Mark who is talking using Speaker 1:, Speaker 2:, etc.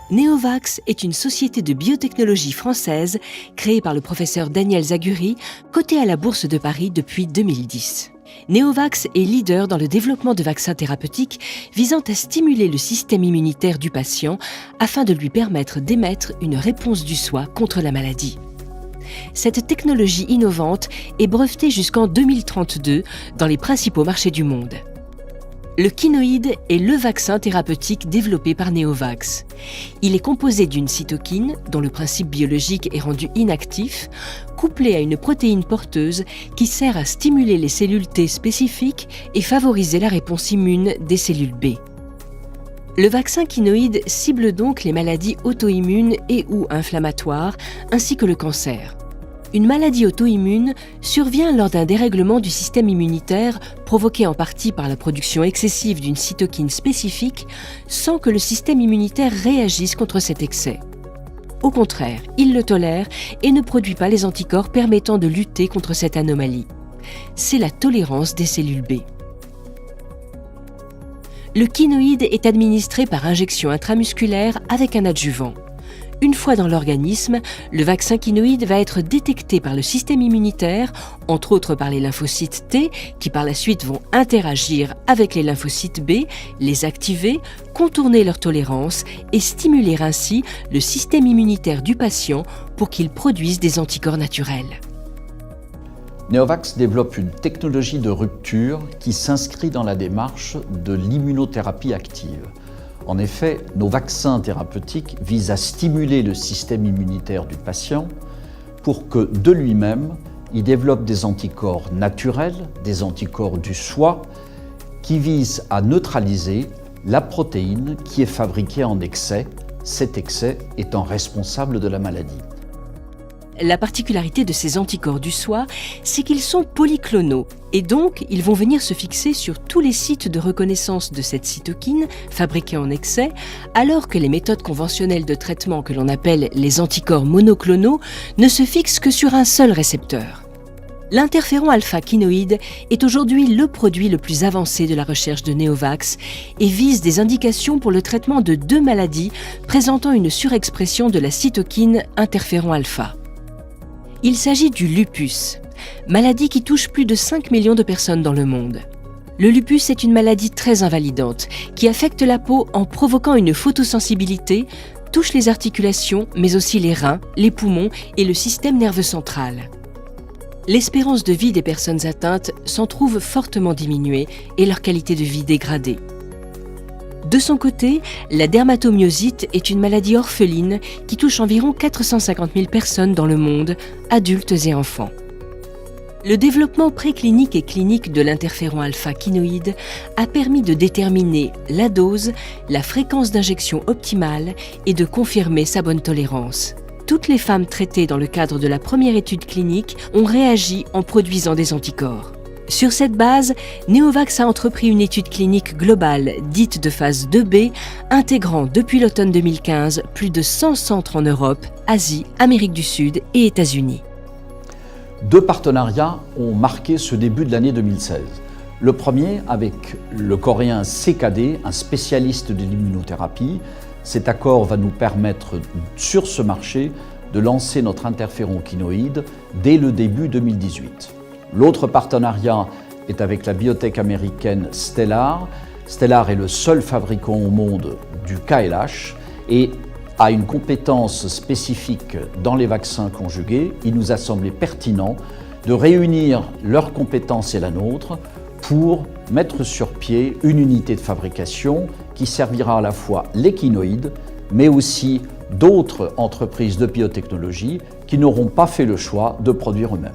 Speaker 1: Neovax est une société de biotechnologie française créée par le professeur Daniel Zaguri, cotée à la Bourse de Paris depuis 2010. Neovax est leader dans le développement de vaccins thérapeutiques visant à stimuler le système immunitaire du patient afin de lui permettre d'émettre une réponse du soi contre la maladie. Cette technologie innovante est brevetée jusqu'en 2032 dans les principaux marchés du monde. Le Kinoïde est le vaccin thérapeutique développé par Neovax. Il est composé d'une cytokine, dont le principe biologique est rendu inactif, couplée à une protéine porteuse qui sert à stimuler les cellules T spécifiques et favoriser la réponse immune des cellules B. Le vaccin Kinoïde cible donc les maladies auto-immunes et ou inflammatoires, ainsi que le cancer. Une maladie auto-immune survient lors d'un dérèglement du système immunitaire provoqué en partie par la production excessive d'une cytokine spécifique sans que le système immunitaire réagisse contre cet excès. Au contraire, il le tolère et ne produit pas les anticorps permettant de lutter contre cette anomalie. C'est la tolérance des cellules B. Le Kinoïde est administré par injection intramusculaire avec un adjuvant. Une fois dans l'organisme, le vaccin Kinoïde va être détecté par le système immunitaire, entre autres par les lymphocytes T, qui par la suite vont interagir avec les lymphocytes B, les activer, contourner leur tolérance et stimuler ainsi le système immunitaire du patient pour qu'il produise des anticorps naturels.
Speaker 2: Neovax développe une technologie de rupture qui s'inscrit dans la démarche de l'immunothérapie active. En effet, nos vaccins thérapeutiques visent à stimuler le système immunitaire du patient pour que, de lui-même, il développe des anticorps naturels, des anticorps du soi, qui visent à neutraliser la protéine qui est fabriquée en excès, cet excès étant responsable de la maladie.
Speaker 1: La particularité de ces anticorps du soi, c'est qu'ils sont polyclonaux et donc ils vont venir se fixer sur tous les sites de reconnaissance de cette cytokine fabriquée en excès, alors que les méthodes conventionnelles de traitement que l'on appelle les anticorps monoclonaux ne se fixent que sur un seul récepteur. L'interféron alpha-kinoïde est aujourd'hui le produit le plus avancé de la recherche de Neovax et vise des indications pour le traitement de 2 maladies présentant une surexpression de la cytokine interféron alpha. Il s'agit du lupus, maladie qui touche plus de 5 millions de personnes dans le monde. Le lupus est une maladie très invalidante qui affecte la peau en provoquant une photosensibilité, touche les articulations mais aussi les reins, les poumons et le système nerveux central. L'espérance de vie des personnes atteintes s'en trouve fortement diminuée et leur qualité de vie dégradée. De son côté, la dermatomyosite est une maladie orpheline qui touche environ 450 000 personnes dans le monde, adultes et enfants. Le développement préclinique et clinique de l'interféron alpha-kinoïde a permis de déterminer la dose, la fréquence d'injection optimale et de confirmer sa bonne tolérance. Toutes les femmes traitées dans le cadre de la première étude clinique ont réagi en produisant des anticorps. Sur cette base, Neovax a entrepris une étude clinique globale, dite de phase 2B, intégrant depuis l'automne 2015 plus de 100 centres en Europe, Asie, Amérique du Sud et États-Unis.
Speaker 2: 2 partenariats ont marqué ce début de l'année 2016. Le premier avec le coréen CKD, un spécialiste de l'immunothérapie. Cet accord va nous permettre, sur ce marché, de lancer notre interféron kinoïde dès le début 2018. L'autre partenariat est avec la biotech américaine Stellar. Stellar est le seul fabricant au monde du KLH et a une compétence spécifique dans les vaccins conjugués. Il nous a semblé pertinent de réunir leurs compétences et la nôtre pour mettre sur pied une unité de fabrication qui servira à la fois les kinoïdes, mais aussi d'autres entreprises de biotechnologie qui n'auront pas fait le choix de produire eux-mêmes.